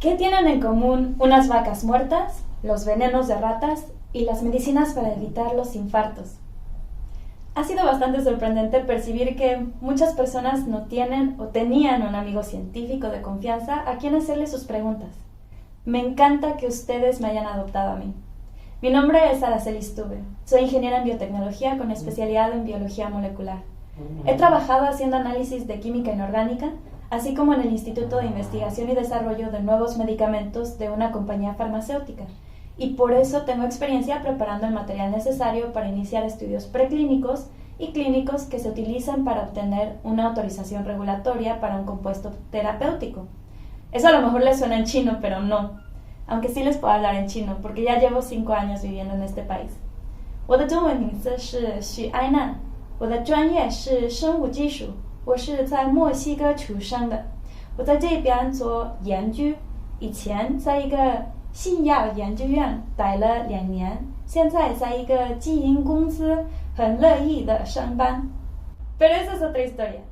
¿Qué tienen en común unas vacas muertas, los venenos de ratas y las medicinas para evitar los infartos? Ha sido bastante sorprendente percibir que muchas personas no tienen o tenían un amigo científico de confianza a quien hacerle sus preguntas. Me encanta que ustedes me hayan adoptado a mí. Mi nombre es Araceli Stuber. Soy ingeniera en biotecnología con especialidad en biología molecular. He trabajado haciendo análisis de química inorgánica, así como en el Instituto de Investigación y Desarrollo de Nuevos Medicamentos de una compañía farmacéutica, y por eso tengo experiencia preparando el material necesario para iniciar estudios preclínicos y clínicos que se utilizan para obtener una autorización regulatoria para un compuesto terapéutico. Eso a lo mejor les suena en chino, pero no, aunque sí les puedo hablar en chino, porque ya llevo 5 años viviendo en este país. 我的中文名字是许艾娜，我的专业是生物技术，我是在墨西哥出生的。我在这边做研究，以前在一个新药研究院待了2年，现在在一个基因公司很乐意的上班。Pero esa es otra historia.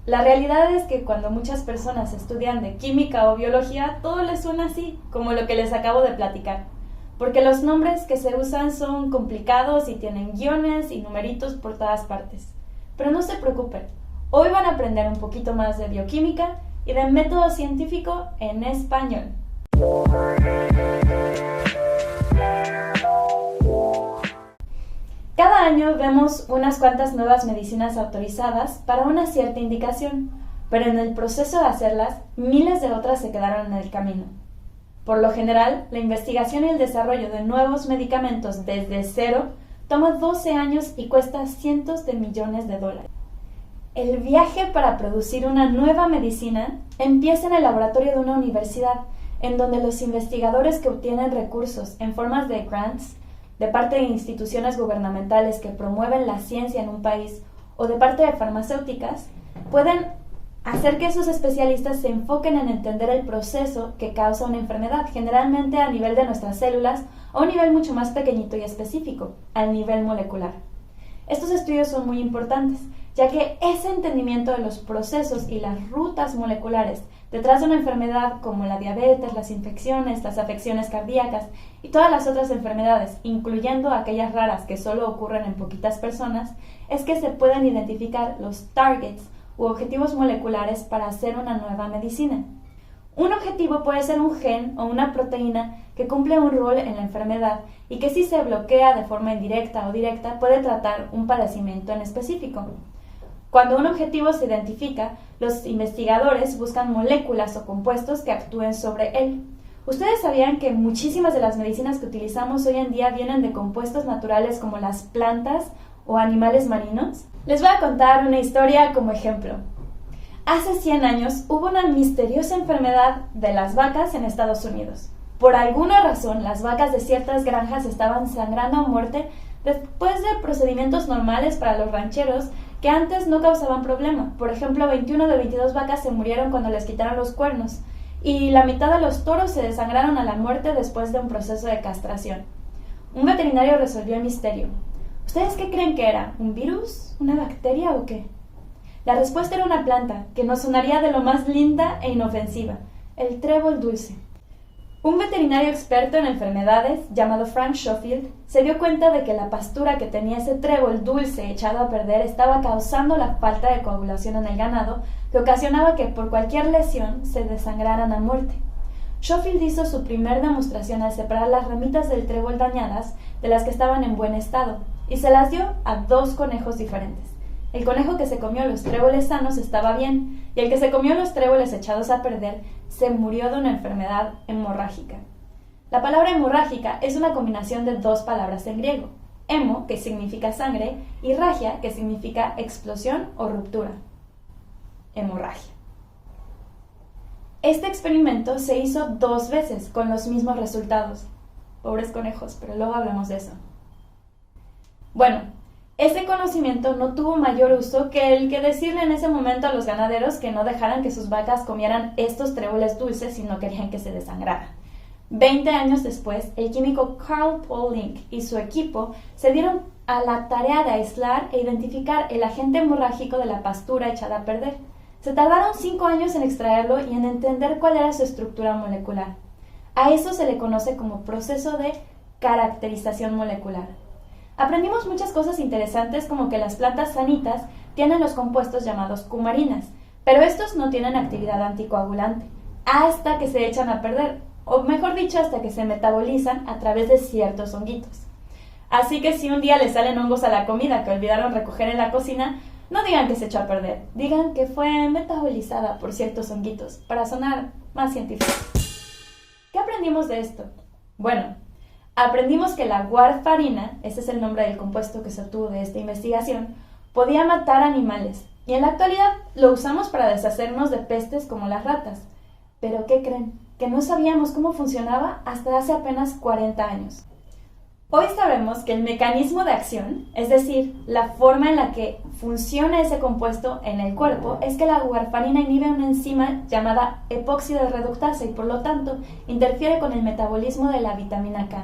La realidad es que cuando muchas personas estudian de química o biología, todo les suena así, como lo que les acabo de platicar. Porque los nombres que se usan son complicados y tienen guiones y numeritos por todas partes. Pero no se preocupen, hoy van a aprender un poquito más de bioquímica y de método científico en español. Cada año vemos unas cuantas nuevas medicinas autorizadas para una cierta indicación, pero en el proceso de hacerlas, miles de otras se quedaron en el camino. Por lo general, la investigación y el desarrollo de nuevos medicamentos desde cero toma 12 años y cuesta cientos de millones de dólares. El viaje para producir una nueva medicina empieza en el laboratorio de una universidad, en donde los investigadores que obtienen recursos en formas de grants, de parte de instituciones gubernamentales que promueven la ciencia en un país o de parte de farmacéuticas, pueden hacer que esos especialistas se enfoquen en entender el proceso que causa una enfermedad, generalmente a nivel de nuestras células o a un nivel mucho más pequeñito y específico, al nivel molecular. Estos estudios son muy importantes, ya que ese entendimiento de los procesos y las rutas moleculares detrás de una enfermedad como la diabetes, las infecciones, las afecciones cardíacas y todas las otras enfermedades, incluyendo aquellas raras que solo ocurren en poquitas personas, es que se pueden identificar los targets u objetivos moleculares para hacer una nueva medicina. Un objetivo puede ser un gen o una proteína que cumple un rol en la enfermedad y que si se bloquea de forma indirecta o directa puede tratar un padecimiento en específico. Cuando un objetivo se identifica, los investigadores buscan moléculas o compuestos que actúen sobre él. ¿Ustedes sabían que muchísimas de las medicinas que utilizamos hoy en día vienen de compuestos naturales como las plantas o animales marinos? Les voy a contar una historia como ejemplo. Hace 100 años hubo una misteriosa enfermedad de las vacas en Estados Unidos. Por alguna razón, las vacas de ciertas granjas estaban sangrando a muerte después de procedimientos normales para los rancheros que antes no causaban problema. Por ejemplo, 21 de 22 vacas se murieron cuando les quitaron los cuernos y la mitad de los toros se desangraron a la muerte después de un proceso de castración. Un veterinario resolvió el misterio. ¿Ustedes qué creen que era? ¿Un virus? ¿Una bacteria o qué? La respuesta era una planta que nos sonaría de lo más linda e inofensiva, el trébol dulce. Un veterinario experto en enfermedades, llamado Frank Schofield, se dio cuenta de que la pastura que tenía ese trébol dulce echado a perder estaba causando la falta de coagulación en el ganado, que ocasionaba que por cualquier lesión se desangraran a muerte. Schofield hizo su primer demostración al separar las ramitas del trébol dañadas de las que estaban en buen estado, y se las dio a 2 conejos diferentes. El conejo que se comió los tréboles sanos estaba bien, y el que se comió los tréboles echados a perder se murió de una enfermedad hemorrágica. La palabra hemorrágica es una combinación de 2 palabras en griego, hemo, que significa sangre, y ragia, que significa explosión o ruptura. Hemorragia. Este experimento se hizo 2 veces con los mismos resultados. Pobres conejos, pero luego hablamos de eso. Bueno, ese conocimiento no tuvo mayor uso que el que decirle en ese momento a los ganaderos que no dejaran que sus vacas comieran estos tréboles dulces si no querían que se desangraran. 20 años después, el químico Carl Paul Link y su equipo se dieron a la tarea de aislar e identificar el agente hemorrágico de la pastura echada a perder. Se tardaron 5 años en extraerlo y en entender cuál era su estructura molecular. A eso se le conoce como proceso de caracterización molecular. Aprendimos muchas cosas interesantes, como que las plantas sanitas tienen los compuestos llamados cumarinas, pero estos no tienen actividad anticoagulante hasta que se echan a perder, o mejor dicho, hasta que se metabolizan a través de ciertos honguitos. Así que si un día les salen hongos a la comida que olvidaron recoger en la cocina, no digan que se echó a perder, digan que fue metabolizada por ciertos honguitos, para sonar más científico. ¿Qué aprendimos de esto? Bueno, aprendimos que la warfarina, ese es el nombre del compuesto que se obtuvo de esta investigación, podía matar animales, y en la actualidad lo usamos para deshacernos de pestes como las ratas. ¿Pero qué creen? Que no sabíamos cómo funcionaba hasta hace apenas 40 años. Hoy sabemos que el mecanismo de acción, es decir, la forma en la que funciona ese compuesto en el cuerpo, es que la warfarina inhibe una enzima llamada epóxido reductasa y por lo tanto interfiere con el metabolismo de la vitamina K.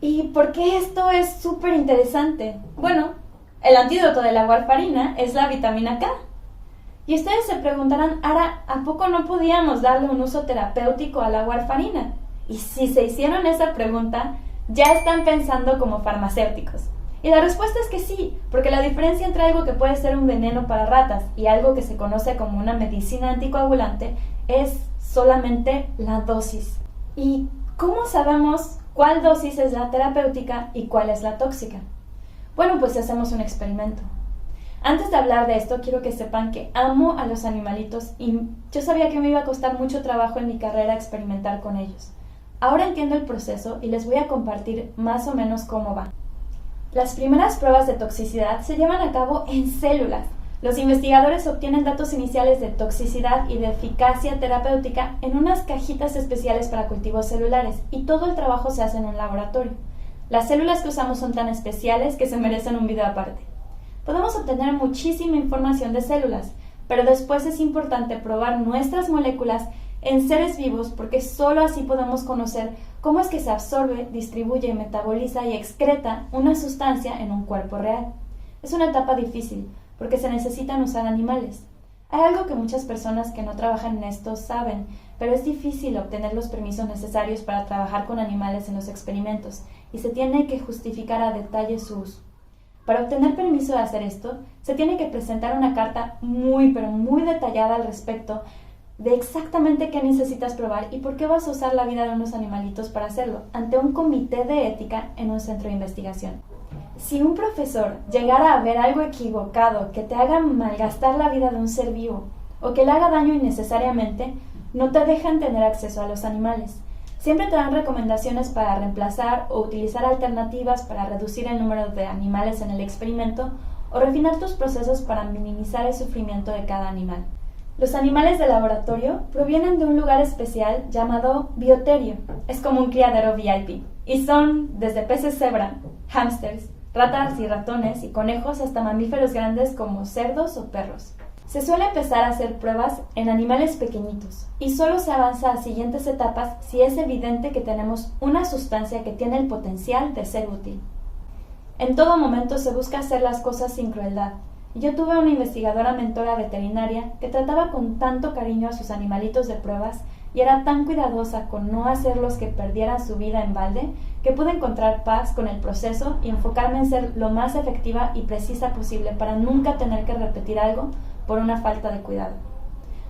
¿Y por qué esto es súper interesante? Bueno, el antídoto de la warfarina es la vitamina K. Y ustedes se preguntarán, Ara, ¿a poco no podíamos darle un uso terapéutico a la warfarina? Y si se hicieron esa pregunta, ya están pensando como farmacéuticos. Y la respuesta es que sí, porque la diferencia entre algo que puede ser un veneno para ratas y algo que se conoce como una medicina anticoagulante es solamente la dosis. ¿Y cómo sabemos cuál dosis es la terapéutica y cuál es la tóxica? Bueno, pues hacemos un experimento. Antes de hablar de esto, quiero que sepan que amo a los animalitos y yo sabía que me iba a costar mucho trabajo en mi carrera experimentar con ellos. Ahora entiendo el proceso y les voy a compartir más o menos cómo va. Las primeras pruebas de toxicidad se llevan a cabo en células. Los investigadores obtienen datos iniciales de toxicidad y de eficacia terapéutica en unas cajitas especiales para cultivos celulares y todo el trabajo se hace en un laboratorio. Las células que usamos son tan especiales que se merecen un video aparte. Podemos obtener muchísima información de células, pero después es importante probar nuestras moléculas en seres vivos porque solo así podemos conocer cómo es que se absorbe, distribuye, metaboliza y excreta una sustancia en un cuerpo real. Es una etapa difícil porque se necesitan usar animales. Hay algo que muchas personas que no trabajan en esto saben, pero es difícil obtener los permisos necesarios para trabajar con animales en los experimentos y se tiene que justificar a detalle su uso. Para obtener permiso de hacer esto, se tiene que presentar una carta muy detallada al respecto de exactamente qué necesitas probar y por qué vas a usar la vida de unos animalitos para hacerlo, ante un comité de ética en un centro de investigación. Si un profesor llegara a ver algo equivocado que te haga malgastar la vida de un ser vivo o que le haga daño innecesariamente, no te dejan tener acceso a los animales. Siempre te dan recomendaciones para reemplazar o utilizar alternativas para reducir el número de animales en el experimento o refinar tus procesos para minimizar el sufrimiento de cada animal. Los animales de laboratorio provienen de un lugar especial llamado bioterio. Es como un criadero VIP. Y son desde peces cebra, hámsters, ratas y ratones y conejos hasta mamíferos grandes como cerdos o perros. Se suele empezar a hacer pruebas en animales pequeñitos y solo se avanza a siguientes etapas si es evidente que tenemos una sustancia que tiene el potencial de ser útil. En todo momento se busca hacer las cosas sin crueldad. Yo tuve una investigadora mentora veterinaria que trataba con tanto cariño a sus animalitos de pruebas y era tan cuidadosa con no hacerlos que perdieran su vida en balde que pude encontrar paz con el proceso y enfocarme en ser lo más efectiva y precisa posible para nunca tener que repetir algo por una falta de cuidado.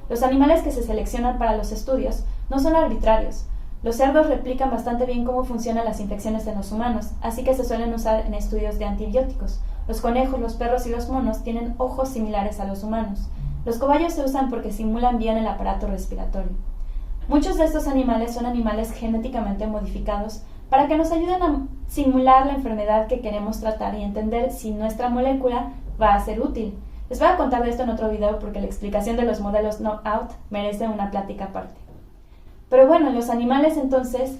Los animales que se seleccionan para los estudios no son arbitrarios. Los cerdos replican bastante bien cómo funcionan las infecciones en los humanos, así que se suelen usar en estudios de antibióticos. Los conejos, los perros y los monos tienen ojos similares a los humanos. Los cobayos se usan porque simulan bien el aparato respiratorio. Muchos de estos animales son animales genéticamente modificados para que nos ayuden a simular la enfermedad que queremos tratar y entender si nuestra molécula va a ser útil. Les voy a contar de esto en otro video porque la explicación de los modelos knockout merece una plática aparte. Pero bueno, en los animales entonces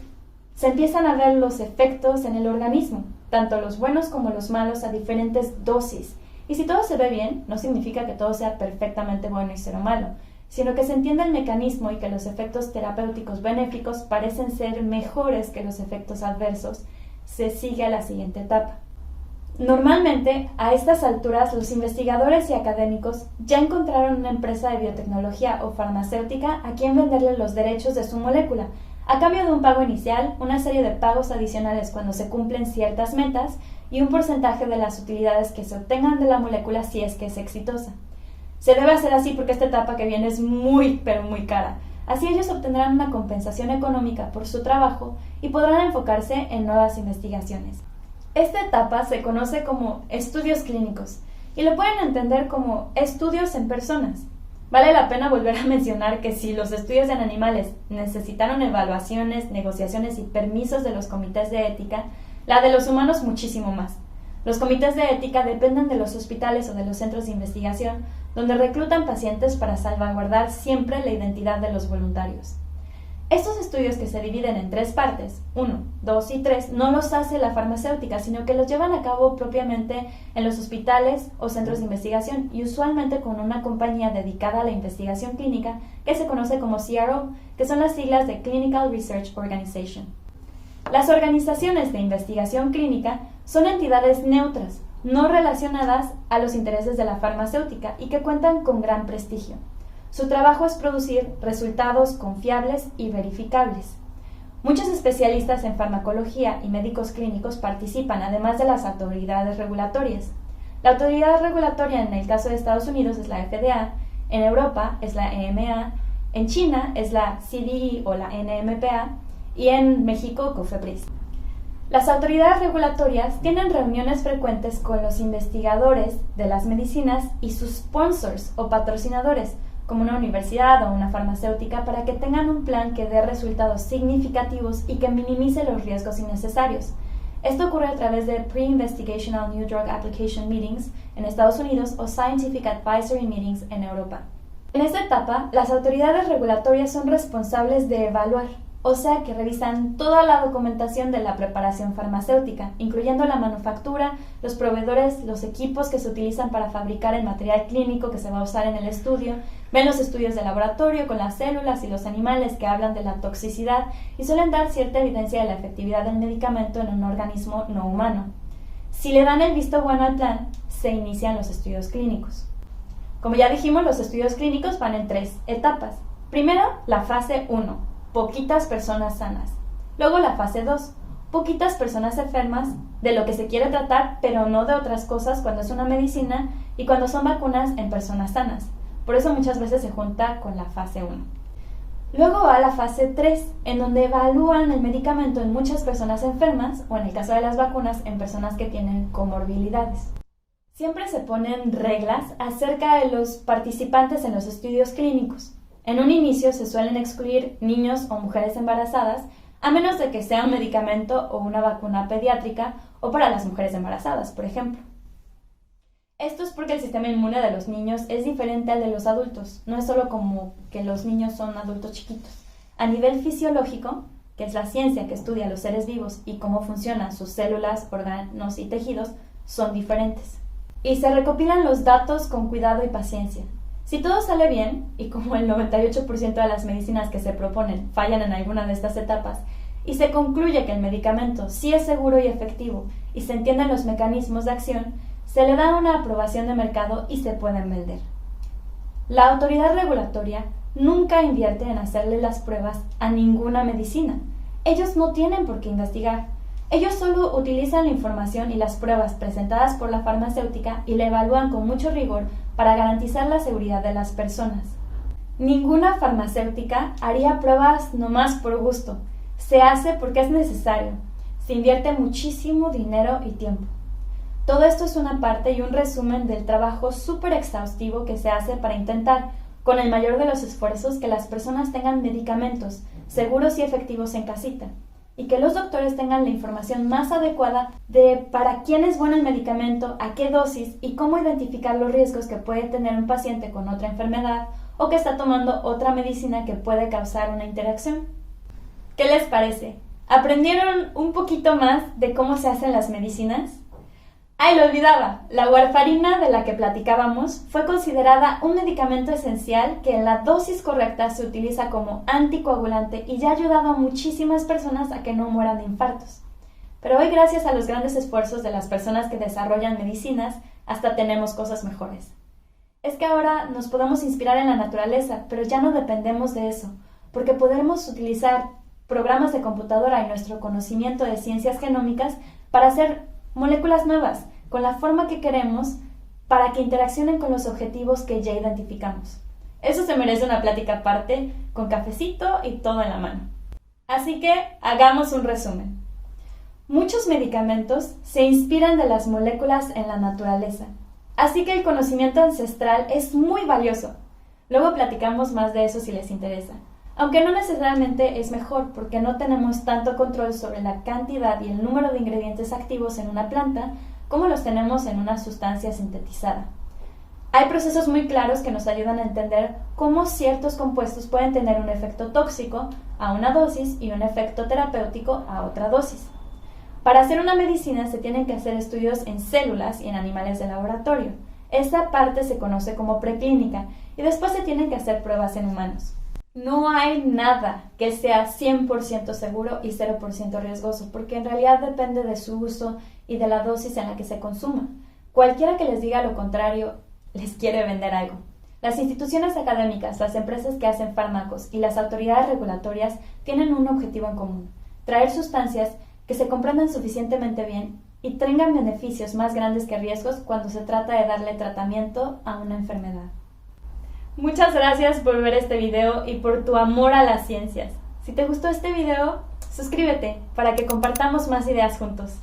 se empiezan a ver los efectos en el organismo, tanto los buenos como los malos a diferentes dosis. Y si todo se ve bien, no significa que todo sea perfectamente bueno y cero malo, sino que se entiende el mecanismo y que los efectos terapéuticos benéficos parecen ser mejores que los efectos adversos. Se sigue a la siguiente etapa. Normalmente, a estas alturas, los investigadores y académicos ya encontraron una empresa de biotecnología o farmacéutica a quien venderle los derechos de su molécula, a cambio de un pago inicial, una serie de pagos adicionales cuando se cumplen ciertas metas y un porcentaje de las utilidades que se obtengan de la molécula si es que es exitosa. Se debe hacer así porque esta etapa que viene es muy, pero muy cara. Así ellos obtendrán una compensación económica por su trabajo y podrán enfocarse en nuevas investigaciones. Esta etapa se conoce como estudios clínicos y lo pueden entender como estudios en personas. Vale la pena volver a mencionar que si los estudios en animales necesitaron evaluaciones, negociaciones y permisos de los comités de ética, la de los humanos muchísimo más. Los comités de ética dependen de los hospitales o de los centros de investigación, donde reclutan pacientes para salvaguardar siempre la identidad de los voluntarios. Estos estudios, que se dividen en 3 partes, 1, 2 y 3, no los hace la farmacéutica, sino que los llevan a cabo propiamente en los hospitales o centros de investigación y usualmente con una compañía dedicada a la investigación clínica que se conoce como CRO, que son las siglas de Clinical Research Organization. Las organizaciones de investigación clínica son entidades neutras, no relacionadas a los intereses de la farmacéutica y que cuentan con gran prestigio. Su trabajo es producir resultados confiables y verificables. Muchos especialistas en farmacología y médicos clínicos participan, además de las autoridades regulatorias. La autoridad regulatoria en el caso de Estados Unidos es la FDA, en Europa es la EMA, en China es la CDE o la NMPA y en México COFEPRIS. Las autoridades regulatorias tienen reuniones frecuentes con los investigadores de las medicinas y sus sponsors o patrocinadores, como una universidad o una farmacéutica, para que tengan un plan que dé resultados significativos y que minimice los riesgos innecesarios. Esto ocurre a través de Pre-Investigational New Drug Application Meetings en Estados Unidos o Scientific Advisory Meetings en Europa. En esta etapa, las autoridades regulatorias son responsables de evaluar, o sea que revisan toda la documentación de la preparación farmacéutica, incluyendo la manufactura, los proveedores, los equipos que se utilizan para fabricar el material clínico que se va a usar en el estudio, ven los estudios de laboratorio con las células y los animales que hablan de la toxicidad y suelen dar cierta evidencia de la efectividad del medicamento en un organismo no humano. Si le dan el visto bueno al plan, se inician los estudios clínicos. Como ya dijimos, los estudios clínicos van en 3 etapas. Primero, la fase 1. Poquitas personas sanas. Luego la fase 2, poquitas personas enfermas de lo que se quiere tratar, pero no de otras cosas cuando es una medicina y cuando son vacunas en personas sanas. Por eso muchas veces se junta con la fase 1. Luego va la fase 3, en donde evalúan el medicamento en muchas personas enfermas o en el caso de las vacunas en personas que tienen comorbilidades. Siempre se ponen reglas acerca de los participantes en los estudios clínicos. En un inicio se suelen excluir niños o mujeres embarazadas, a menos de que sea un medicamento o una vacuna pediátrica o para las mujeres embarazadas, por ejemplo. Esto es porque el sistema inmune de los niños es diferente al de los adultos. No es solo como que los niños son adultos chiquitos. A nivel fisiológico, que es la ciencia que estudia a los seres vivos y cómo funcionan sus células, órganos y tejidos, son diferentes. Y se recopilan los datos con cuidado y paciencia. Si todo sale bien, y como el 98% de las medicinas que se proponen fallan en alguna de estas etapas, y se concluye que el medicamento sí es seguro y efectivo, y se entienden los mecanismos de acción, se le da una aprobación de mercado y se pueden vender. La autoridad regulatoria nunca invierte en hacerle las pruebas a ninguna medicina. Ellos no tienen por qué investigar. Ellos solo utilizan la información y las pruebas presentadas por la farmacéutica y la evalúan con mucho rigor para garantizar la seguridad de las personas. Ninguna farmacéutica haría pruebas nomás por gusto. Se hace porque es necesario. Se invierte muchísimo dinero y tiempo. Todo esto es una parte y un resumen del trabajo súper exhaustivo que se hace para intentar, con el mayor de los esfuerzos, que las personas tengan medicamentos seguros y efectivos en casita, y que los doctores tengan la información más adecuada de para quién es bueno el medicamento, a qué dosis y cómo identificar los riesgos que puede tener un paciente con otra enfermedad o que está tomando otra medicina que puede causar una interacción. ¿Qué les parece? ¿Aprendieron un poquito más de cómo se hacen las medicinas? ¡Ay, lo olvidaba! La warfarina de la que platicábamos fue considerada un medicamento esencial que en la dosis correcta se utiliza como anticoagulante y ya ha ayudado a muchísimas personas a que no mueran de infartos. pero hoy gracias a los grandes esfuerzos de las personas que desarrollan medicinas, hasta tenemos cosas mejores. Es que ahora nos podemos inspirar en la naturaleza, pero ya no dependemos de eso, porque podemos utilizar programas de computadora y nuestro conocimiento de ciencias genómicas para hacer moléculas nuevas, con la forma que queremos, para que interaccionen con los objetivos que ya identificamos. Eso se merece una plática aparte, con cafecito y todo en la mano. Así que hagamos un resumen. Muchos medicamentos se inspiran de las moléculas en la naturaleza, así que el conocimiento ancestral es muy valioso. Luego platicamos más de eso si les interesa, aunque no necesariamente es mejor porque no tenemos tanto control sobre la cantidad y el número de ingredientes activos en una planta como los tenemos en una sustancia sintetizada. Hay procesos muy claros que nos ayudan a entender cómo ciertos compuestos pueden tener un efecto tóxico a una dosis y un efecto terapéutico a otra dosis. Para hacer una medicina se tienen que hacer estudios en células y en animales de laboratorio. Esta parte se conoce como preclínica y después se tienen que hacer pruebas en humanos. No hay nada que sea 100% seguro y 0% riesgoso, porque en realidad depende de su uso y de la dosis en la que se consuma. Cualquiera que les diga lo contrario les quiere vender algo. Las instituciones académicas, las empresas que hacen fármacos y las autoridades regulatorias tienen un objetivo en común: traer sustancias que se comprendan suficientemente bien y tengan beneficios más grandes que riesgos cuando se trata de darle tratamiento a una enfermedad. Muchas gracias por ver este video y por tu amor a las ciencias. Si te gustó este video, suscríbete para que compartamos más ideas juntos.